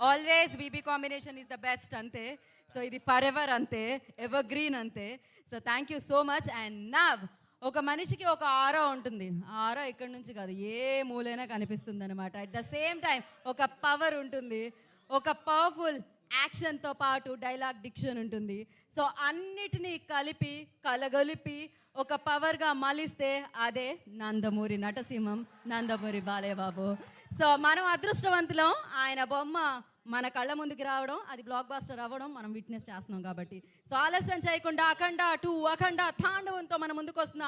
Always BB combination is the best అంతే. So ఇది forever అంతే, ఎవర్ గ్రీన్ అంతే. So thank you so much. And now ఒక మనిషికి ఒక ఆరా ఉంటుంది. ఆ ఆరా ఇక్కడి నుంచి కాదు, ఏ మూలైనా కనిపిస్తుంది అనమాట. అట్ ద సేమ్ టైం ఒక పవర్ ఉంటుంది, ఒక పవర్ఫుల్ యాక్షన్తో పాటు డైలాగ్ డిక్షన్ ఉంటుంది. సో అన్నిటినీ కలిపి కలగలిపి ఒక పవర్గా మలిస్తే అదే నందమూరి నటసింహం, నందమూరి బాలయ్య బాబు. సో మనం అదృష్టవంతులం, ఆయన బొమ్మ మన కళ్ళ ముందుకు రావడం, అది బ్లాక్ బాస్టర్ అవ్వడం మనం విట్నెస్ చేస్తున్నాం కాబట్టి. సో ఆలస్యం చేయకుండా అఖండ 2 అఖండ తాండవంతో మన ముందుకు వస్తున్న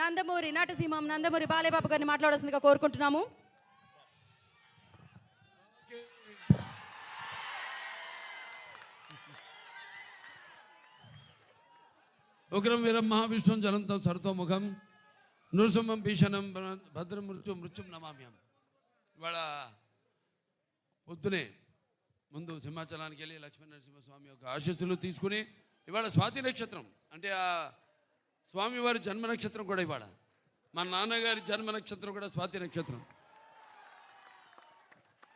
నందమూరి నటసింహం, నందమూరి బాలయ్య బాబు గారిని మాట్లాడాల్సిందిగా కోరుకుంటున్నాము. ఉగ్రం వీరం మహావిష్ణుం జలంతం సర్వతోముఖం నృసింహం భీషణం భద్రం మృత్యుం నమామ్యం. ఇవాళ పొద్దునే ముందు సింహాచలానికి వెళ్ళి లక్ష్మీ నరసింహస్వామి యొక్క ఆశీస్సులు తీసుకుని, ఇవాళ స్వాతి నక్షత్రం అంటే ఆ స్వామివారి జన్మ నక్షత్రం కూడా ఇవాళ. మా నాన్నగారి జన్మ నక్షత్రం కూడా స్వాతి నక్షత్రం.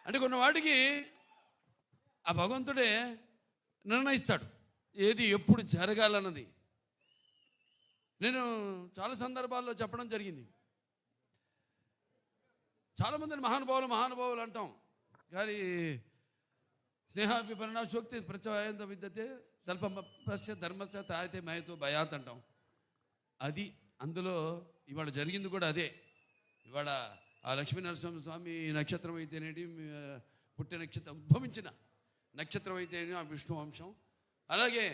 అంటే కొన్ని వాటికి ఆ భగవంతుడే నిర్ణయిస్తాడు ఏది ఎప్పుడు జరగాలన్నది. నేను చాలా సందర్భాల్లో చెప్పడం జరిగింది. చాలామందిని మహానుభావులు అంటాం, కానీ స్నేహాభిపరణాశోక్తి ప్రత్యయంత విద్యతే స్వల్పస్య ధర్మస్య తాయితే మయతో భయాత్ అంటాం. అది అందులో ఇవాళ జరిగింది కూడా అదే. ఇవాళ ఆ లక్ష్మీ నరసింహస్వామి నక్షత్రం అయితేనేటి, పుట్టిన నక్షత్రం ఉద్భవించిన నక్షత్రం అయితేనే ఆ విష్ణు వంశం. అలాగే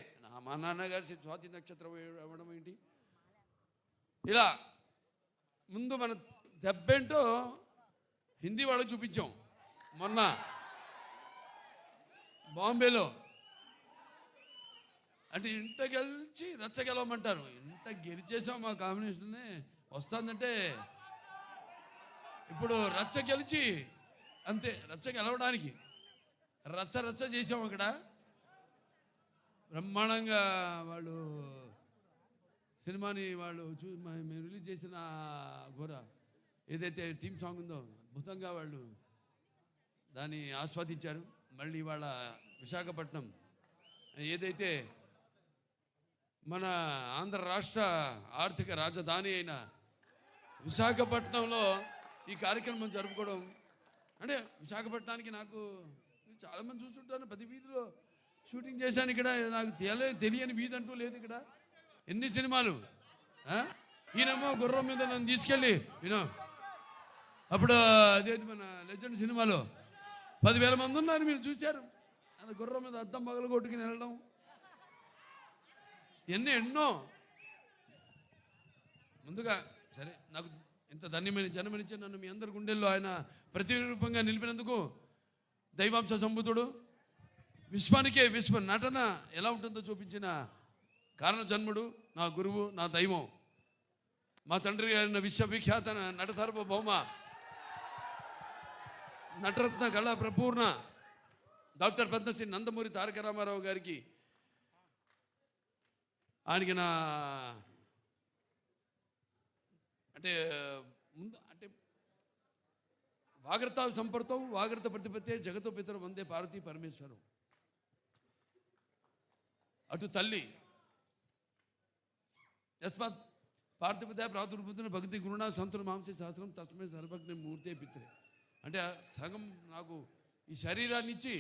మా నాన్నగారి స్వాతి నక్షత్రం అవ్వడం ఏంటి, ఇలా ముందు మన దెబ్బేంటో హిందీ వాళ్ళకి చూపించాం మొన్న బాంబేలో. అంటే ఇంట గెలిచి రచ్చ గెలవమంటారు. ఇంత గెలిచేసాం, మా కాంబినేషన్నే వస్తుందంటే ఇప్పుడు రచ్చ గెలిచి అంతే. రచ్చ గెలవడానికి రచ్చ చేసాం అక్కడ. బ్రహ్మాండంగా వాళ్ళు సినిమాని వాళ్ళు మేము రిలీజ్ చేసిన ఘోర ఏదైతే టీమ్ సాంగ్ ఉందో అద్భుతంగా వాళ్ళు దాన్ని ఆస్వాదించారు. మళ్ళీ వాళ్ళ విశాఖపట్నం ఏదైతే మన ఆంధ్ర రాష్ట్ర ఆర్థిక రాజధాని అయిన విశాఖపట్నంలో ఈ కార్యక్రమం జరుపుకోవడం అంటే, విశాఖపట్నానికి నాకు చాలామంది చూస్తుంటాను, ప్రతి వీధిలో షూటింగ్ చేశాను. ఇక్కడ నాకు తెలియని వీధి అంటూ లేదు. ఇక్కడ ఎన్ని సినిమాలు. ఈయనమ్మో గుర్రం మీద నన్ను తీసుకెళ్ళి అప్పుడు అదేది మన లెజెండ్ సినిమాలో 10,000 మంది ఉన్నారు, మీరు చూశారు. ఆయన గుర్రం మీద అద్దం పగలు కొట్టుకుని వెళ్ళడం, ఎన్నో. ముందుగా సరే, నాకు ఇంత ధన్యమైన జన్మనిచ్చి నన్ను మీ అందరి గుండెల్లో ఆయన ప్రతిరూపంగా నిలిపినందుకు దైవాంశ సంబుధుడు, విశ్వానికే విశ్వ నటన ఎలా ఉంటుందో చూపించిన కారణ జన్ముడు, నా గురువు, నా దైవం, మా తండ్రి గారిన విశ్వవిఖ్యాత నట సార్వభౌమ నటరత్న కళా ప్రపూర్ణ డాక్టర్ పద్మశ్రీ నందమూరి తారక రామారావు గారికి, ఆయనకి నా అంటే ముందు అంటే వాగ్రత సంపర్తం వాగ్రత ప్రతిపత్తే జగతో పితరు వందే పార్వతీ పరమేశ్వరం. అటు తల్లి యస్మాత్ పార్థిపత్య ప్రాతుర్భూతున్న భక్తి గురుణ సంతుల మాంసే సహస్రం తస్మే సర్వజ్ఞ మూర్తే పిత్రే. అంటే సగం నాకు ఈ శరీరాన్ని ఇచ్చి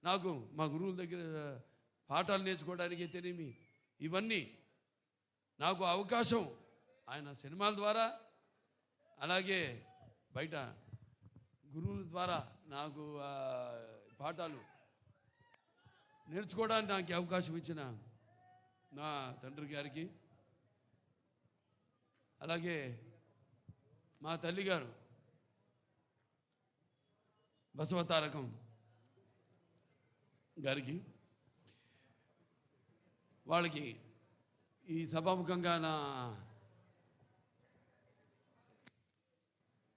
నాకు మా గురువుల దగ్గర పాఠాలు నేర్చుకోవడానికి అయితేనేమి, ఇవన్నీ నాకు అవకాశం ఆయన సినిమాల ద్వారా, అలాగే బయట గురువుల ద్వారా నాకు పాఠాలు నేర్చుకోవడానికి నాకు అవకాశం ఇచ్చిన నా తండ్రి గారికి, అలాగే మా తల్లిగారు బసవతారకం గారికి, వాళ్ళకి ఈ సభాముఖంగా నా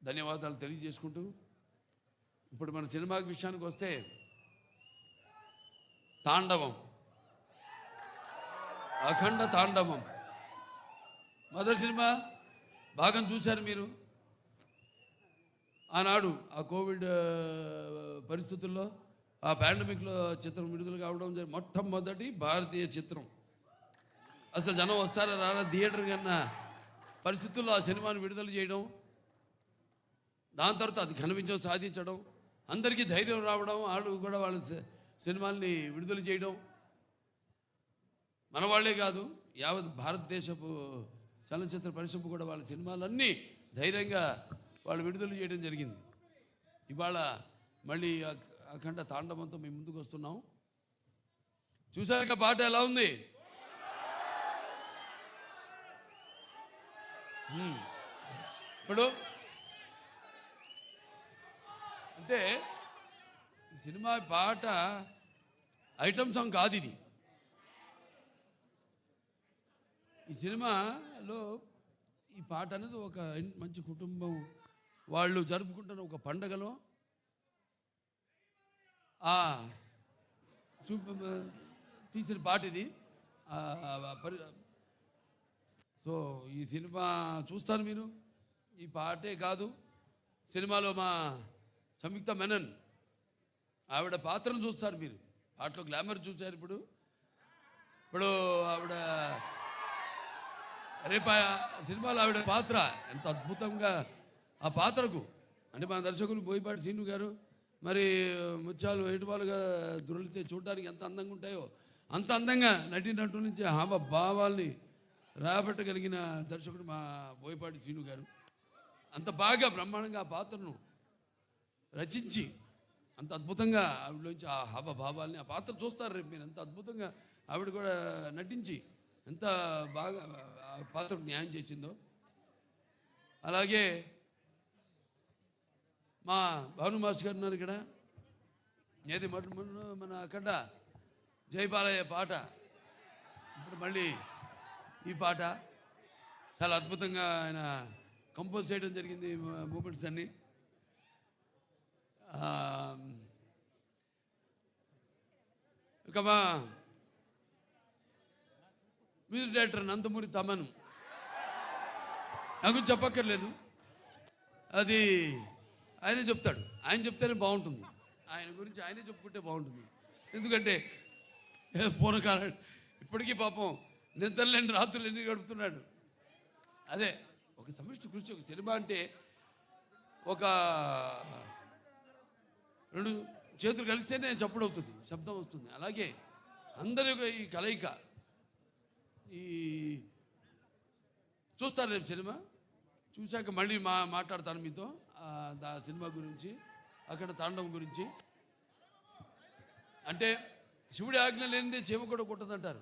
ధన్యవాదాలు తెలియజేసుకుంటూ, ఇప్పుడు మన సినిమా విషయానికి వస్తే తాండవం, అఖండ తాండవం మొదటి సినిమా భాగం చూశారు మీరు. ఆనాడు ఆ కోవిడ్ పరిస్థితుల్లో ఆ పాండమిక్లో చిత్రం విడుదల కావడం మొట్టమొదటి భారతీయ చిత్రం. అసలు జనం వస్తారా రారా థియేటర్ కన్నా పరిస్థితుల్లో ఆ సినిమాను విడుదల చేయడం, దాని తర్వాత అది ఘన విజయం సాధించడం, అందరికీ ధైర్యం రావడం, వాళ్ళు కూడా వాళ్ళ సినిమాల్ని విడుదల చేయడం, మన వాళ్ళే కాదు యావత్ భారతదేశపు చలనచిత్ర పరిశ్రమ కూడా వాళ్ళ సినిమాలన్నీ ధైర్యంగా వాళ్ళు విడుదల చేయడం జరిగింది. ఇవాళ మళ్ళీ అఖండ తాండవంతో మేము ముందుకు వస్తున్నాం. చూసాక పాట ఎలా ఉంది? ఇప్పుడు అంటే సినిమా పాట ఐటమ్ సాంగ్ కాదు ఇది. ఈ సినిమాలో ఈ పాట అనేది ఒక మంచి కుటుంబం వాళ్ళు జరుపుకుంటున్న ఒక పండగలో తీసిన పాట ఇది. సో ఈ సినిమా చూస్తారు మీరు. ఈ పాటే కాదు, సినిమాలో మా సంయుక్త మెనన్ ఆవిడ పాత్రను చూస్తారు మీరు. పాటలో గ్లామర్ చూశారు. ఇప్పుడు ఆవిడ రేపు సినిమాలో ఆవిడ పాత్ర ఎంత అద్భుతంగా ఆ పాత్రకు అంటే మన దర్శకులు బోయపాటి శ్రీను గారు మరి ముత్యాలు ఏటుపాలుగా దొరికితే చూడడానికి ఎంత అందంగా ఉంటాయో అంత అందంగా నటినట్టు నుంచి హావ భావాల్ని రాబట్టగలిగిన దర్శకుడు మా బోయపాటి శ్రీను గారు. అంత బాగా బ్రహ్మాండంగా ఆ పాత్రను రచించి అంత అద్భుతంగా ఆవిడలోంచి ఆ హావభావాల్ని ఆ పాత్ర చూస్తారు రేపు మీరు. ఎంత అద్భుతంగా ఆవిడ కూడా నటించి ఎంత బాగా ఆ పాత్రకు న్యాయం చేసిందో. అలాగే మా భాను మాస్టర్ గారు ఉన్నారు ఇక్కడ. ఏది మన అక్కడ జయబాలయ్య పాట, ఇప్పుడు మళ్ళీ ఈ పాట చాలా అద్భుతంగా ఆయన కంపోజ్ చేయడం జరిగింది. మూమెంట్స్ అన్నీ ఇక మా మ్యూజిక్ డైరెక్టర్ నందమూరి తమన్ నాకు చెప్పక్కర్లేదు, అది ఆయనే చెప్తాడు. ఆయన చెప్తేనే బాగుంటుంది. ఆయన గురించి ఆయనే చెప్పుకుంటే బాగుంటుంది. ఎందుకంటే పూర్వకాలం ఇప్పటికీ పాపం నిద్రలేని రాత్రులు ఎన్ని గడుపుతున్నాడు. అదే ఒక సమిష్టి కృషి. ఒక సినిమా అంటే ఒక రెండు చేతులు కలిస్తేనే చప్పుడు అవుతుంది, శబ్దం వస్తుంది. అలాగే అందరి ఈ కలయిక ఈ చూస్తారు రేపు సినిమా చూశాక మళ్ళీ మాట్లాడతాను మీతో సినిమా గురించి, అక్కడ తాండవం గురించి. అంటే శివుడి ఆజ్ఞ లేనిదే చీమ కూడా కుట్టదంటారు.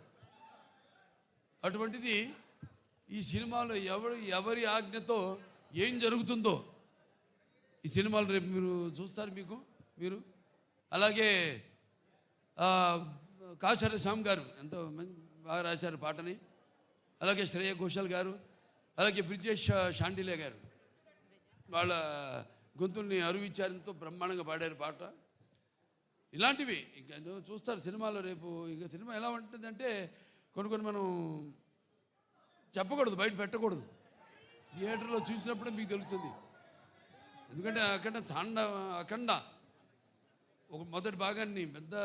అటువంటిది ఈ సినిమాలో ఎవరి ఆజ్ఞతో ఏం జరుగుతుందో ఈ సినిమాలు రేపు మీరు చూస్తారు మీరు. అలాగే కాశర శ్యామ్ గారు ఎంతో బాగా రాశారు పాటని. అలాగే శ్రేయ ఘోషాల్ గారు, అలాగే బ్రిజేష్ షాండిలే గారు వాళ్ళ గొంతుల్ని అరువిచ్చారు, ఎంతో బ్రహ్మాండంగా పాడారు పాట. ఇలాంటివి ఇంకా చూస్తారు సినిమాలో రేపు. ఇక సినిమా ఎలా ఉంటుందంటే కొన్ని మనం చెప్పకూడదు, బయట పెట్టకూడదు. థియేటర్లో చూసినప్పుడే మీకు తెలుస్తుంది. ఎందుకంటే అఖండ ఒక మొదటి భాగాన్ని పెద్ద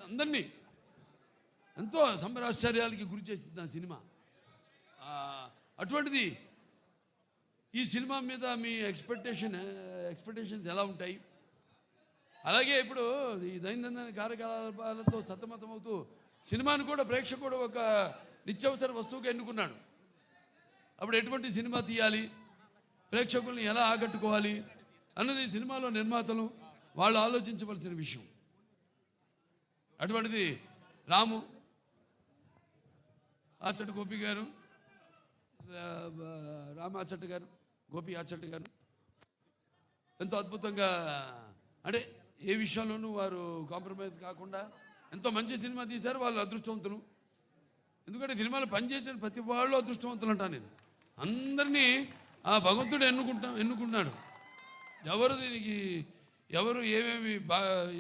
అందరినీ ఎంతో సంబరాశ్చర్యాలకి గురి చేసింది ఆ సినిమా. అటువంటిది ఈ సినిమా మీద మీ ఎక్స్పెక్టేషన్స్ ఎలా ఉంటాయి? అలాగే ఇప్పుడు ఈ దైనందిన కార్యకలాపాలతో సతమతమవుతూ సినిమాను కూడా ప్రేక్షకుడు ఒక నిత్యావసర వస్తువుగా ఎన్నుకున్నాడు. అప్పుడు ఎటువంటి సినిమా తీయాలి, ప్రేక్షకుల్ని ఎలా ఆకట్టుకోవాలి అన్నది సినిమాలో నిర్మాతలు వాళ్ళు ఆలోచించవలసిన విషయం. అటువంటిది రాము ఆచట్టు గోపి గారు, రామ ఆచట్టు గారు, గోపి ఆచట్టు గారు ఎంతో అద్భుతంగా అంటే ఏ విషయంలోనూ వారు కాంప్రమైజ్ కాకుండా ఎంతో మంచి సినిమా తీశారు. వాళ్ళు అదృష్టవంతులు. ఎందుకంటే సినిమాలో పనిచేసిన ప్రతి వాళ్ళు అదృష్టవంతులు అంటాను నేను. అందరినీ ఆ భగవంతుడు ఎన్నుకున్నాడు. ఎవరు ఏమేమి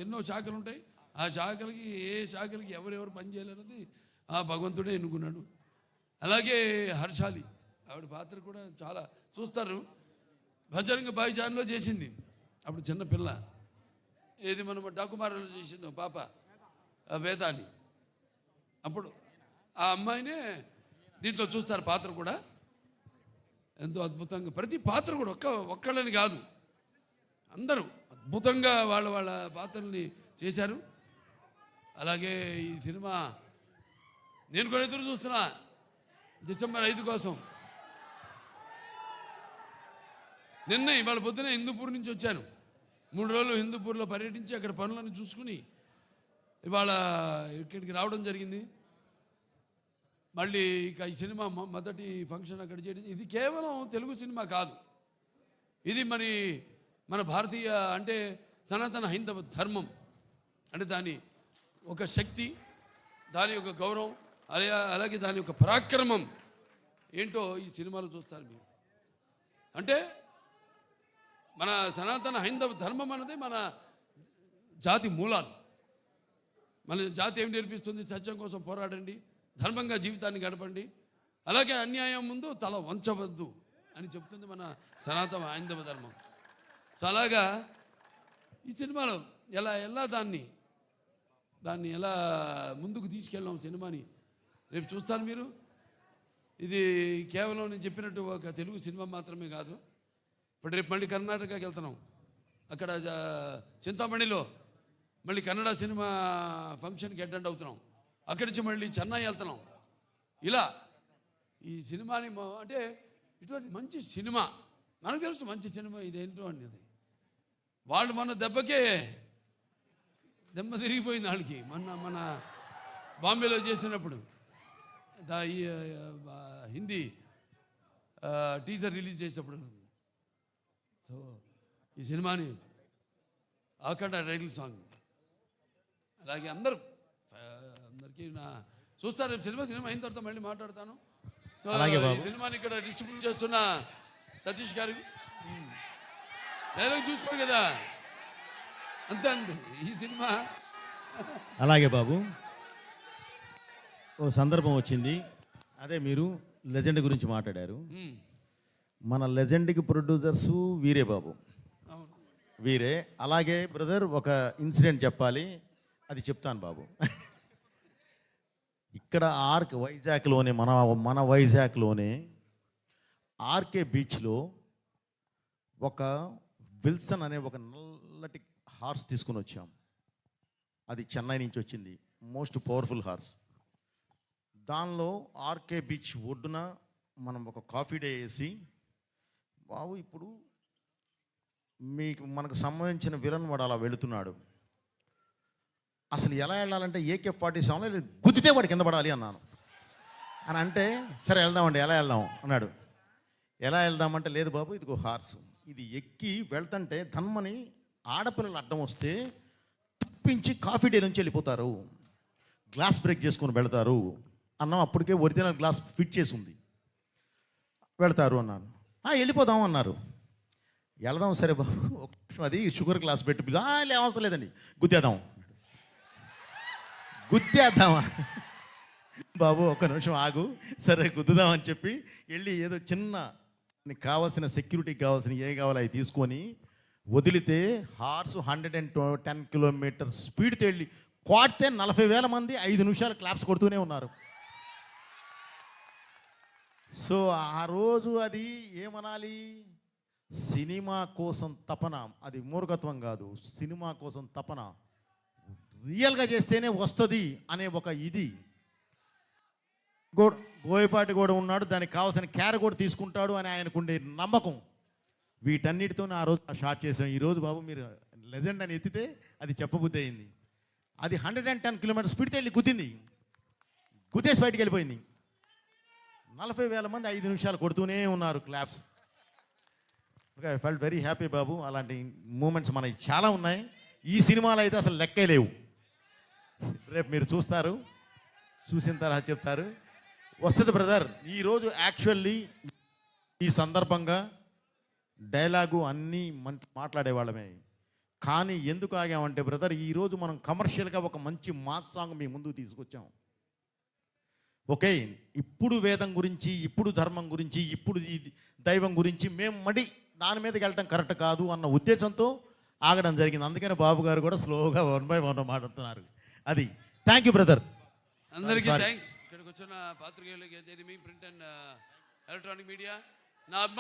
ఎన్నో శాఖలు ఉంటాయి. ఆ శాఖలకి ఏ శాఖలకి ఎవరెవరు పనిచేయాలన్నది ఆ భగవంతుడే ఎన్నుకున్నాడు. అలాగే హర్షాలి ఆవిడ పాత్ర కూడా చాలా చూస్తారు. భజరంగ భాయిజాన్లో చేసింది అప్పుడు చిన్నపిల్ల. ఏది మనం డాకుమారులు చేసిందో పాప వేదాన్ని, అప్పుడు ఆ అమ్మాయినే దీంట్లో చూస్తారు పాత్ర కూడా. ఎంతో అద్భుతంగా ప్రతి పాత్ర కూడా ఒక్కళ్ళని కాదు, అందరూ అద్భుతంగా వాళ్ళ వాళ్ళ పాత్రల్ని చేశారు. అలాగే ఈ సినిమా నేను కూడా ఎదురు చూస్తున్నా డిసెంబర్ 5 కోసం. నిన్న ఇవాళ పొద్దున హిందూపూర్ నుంచి వచ్చాను. 3 రోజులు హిందూపూర్లో పర్యటించి అక్కడ పనులను చూసుకుని ఇవాళ ఇక్కడికి రావడం జరిగింది. మళ్ళీ ఇక ఈ సినిమా మొదటి ఫంక్షన్ అక్కడ చేయడం. ఇది కేవలం తెలుగు సినిమా కాదు, ఇది మరి మన భారతీయ అంటే సనాతన హైందవ ధర్మం అంటే దాని ఒక శక్తి, దాని యొక్క గౌరవం, అలాగే దాని యొక్క పరాక్రమం ఏంటో ఈ సినిమాలో చూస్తారు మీరు. అంటే మన సనాతన హైందవ ధర్మం అన్నది మన జాతి మూలాలు. మన జాతి ఏం నేర్పిస్తుంది? సత్యం కోసం పోరాడండి, ధర్మంగా జీవితాన్ని గడపండి, అలాగే అన్యాయం ముందు తల వంచవద్దు అని చెప్తుంది మన సనాతన హైందవ ధర్మం. సో అలాగా ఈ సినిమాలో ఎలా దాన్ని ఎలా ముందుకు తీసుకెళ్ళాం సినిమాని రేపు చూస్తాను మీరు. ఇది కేవలం నేను చెప్పినట్టు ఒక తెలుగు సినిమా మాత్రమే కాదు. ఇప్పుడు రేపు మళ్ళీ కర్ణాటకకి వెళ్తున్నాం, అక్కడ చింతామణిలో మళ్ళీ కన్నడ సినిమా ఫంక్షన్కి అటెండ్ అవుతున్నాం, అక్కడి నుంచి మళ్ళీ చెన్నై వెళ్తున్నాం. ఇలా ఈ సినిమాని అంటే ఇటువంటి మంచి సినిమా మనకు తెలుసు, మంచి సినిమా ఇదేంటో అనేది. వాళ్ళు మన దెబ్బకే దెబ్బ తిరిగిపోయింది వాళ్ళకి. మన బాంబేలో చేసినప్పుడు ఈ హిందీ టీజర్ రిలీజ్ చేసినప్పుడు. సో ఈ సినిమాని ఆఖండ టైటిల్ సాంగ్, అలాగే అందరికీ చూస్తారు రేపు సినిమా అయిన తర్వాత మళ్ళీ మాట్లాడతాను. సో ఈ సినిమాని ఇక్కడ డిస్ట్రిబ్యూట్ చేస్తున్న సతీష్ గారు డైలాగ్ చూస్తారు కదా, అంతే ఈ సినిమా. అలాగే బాబు, ఓ సందర్భం వచ్చింది, అదే మీరు లెజెండ్ గురించి మాట్లాడారు. మన లెజెండ్కి ప్రొడ్యూసర్సు వీరే బాబు, వీరే. అలాగే బ్రదర్ ఒక ఇన్సిడెంట్ చెప్పాలి, అది చెప్తాను బాబు. ఇక్కడ వైజాగ్లోనే మన వైజాగ్లోనే ఆర్కే బీచ్లో ఒక విల్సన్ అనే ఒక నల్లటి హార్స్ తీసుకుని వచ్చాం. అది చెన్నై నుంచి వచ్చింది, మోస్ట్ పవర్ఫుల్ హార్స్. దానిలో ఆర్కే బీచ్ ఒడ్డున మనం ఒక కాఫీ డే వేసి, బాబు ఇప్పుడు మనకు సంబంధించిన విలన్ వాడు అలా వెళుతున్నాడు, అసలు ఎలా వెళ్ళాలంటే AK-47 గుద్దితే వాడు కింద పడాలి అన్నాను. అని అంటే సరే వెళ్దామండి, ఎలా వెళ్దాం అన్నాడు. ఎలా వెళ్దామంటే లేదు బాబు ఇదిగో హార్స్, ఇది ఎక్కి వెళ్తుంటే ధన్మని ఆడపిల్లలు అడ్డం వస్తే తప్పించి కాఫీ డే నుంచి వెళ్ళిపోతారు, గ్లాస్ బ్రేక్ చేసుకొని వెళ్తారు అన్నాం. అప్పటికే ఒరిజినల్ గ్లాస్ ఫిట్ చేసి ఉంది, వెళ్తారు అన్నాను. వెళ్ళిపోదాం అన్నారు. వెళదాం సరే బాబు, ఒక నిమిషం అది షుగర్ గ్లాస్ పెట్టి అవసరం లేదండి గుద్దేద్దామా బాబు, ఒక నిమిషం ఆగు, సరే గుద్దుదామని చెప్పి వెళ్ళి ఏదో చిన్న నీకు కావాల్సిన సెక్యూరిటీకి కావాల్సిన ఏ కావాలో అవి తీసుకొని వదిలితే హార్స్ 110 కిలోమీటర్ స్పీడ్తో వెళ్ళి కొడితే 40,000 మంది 5 నిమిషాలు క్లాప్స్ కొడుతూనే ఉన్నారు. సో ఆ రోజు అది ఏమనాలి, సినిమా కోసం తపన, అది మూర్ఖత్వం కాదు, సినిమా కోసం తపన, రియల్గా చేస్తేనే వస్తుంది అనే ఒక ఇది. బోయపాటి కూడా ఉన్నాడు, దానికి కావాల్సిన క్యార కూడా తీసుకుంటాడు అని ఆయనకుండే నమ్మకం. వీటన్నిటితోనే ఆ రోజు షార్ట్ చేసాం. ఈరోజు బాబు మీరు లెజెండ్ అని ఎత్తితే అది చెప్పబుద్ధి అయింది. అది 110 కిలోమీటర్ స్పీడ్తో వెళ్ళి గుద్దేసి బయటికి వెళ్ళిపోయింది. 40,000 మంది 5 నిమిషాలు కొడుతూనే ఉన్నారు claps. Okay, I felt very happy బాబు. అలాంటి మూమెంట్స్ మనకి చాలా ఉన్నాయి. ఈ సినిమాలో అయితే అసలు లెక్కే లేవు. రేపు మీరు చూస్తారు, చూసిన తర్వాత చెప్తారు. వస్తుంది బ్రదర్. ఈరోజు యాక్చువల్లీ ఈ సందర్భంగా డైలాగు అన్నీ మాట్లాడేవాళ్ళమే, కానీ ఎందుకు ఆగామంటే బ్రదర్, ఈరోజు మనం కమర్షియల్గా ఒక మంచి మాస్ సాంగ్ మీ ముందుకు తీసుకొచ్చాం. ఓకే, ఇప్పుడు వేదం గురించి, ఇప్పుడు ధర్మం గురించి, ఇప్పుడు దైవం గురించి మేము దాని మీదకి వెళ్ళటం కరెక్ట్ కాదు అన్న ఉద్దేశంతో ఆగడం జరిగింది. అందుకనే బాబు గారు కూడా స్లోగా 1 by 1 మాట్లాడుతున్నారు. అది థ్యాంక్ యూ బ్రదర్. అందరికీ Sorry. థ్యాంక్స్. ఇక్కడికి వచ్చిన పాత్రికేయులకి, ప్రింట్ అండ్ ఎలక్ట్రానిక్ మీడియా, నా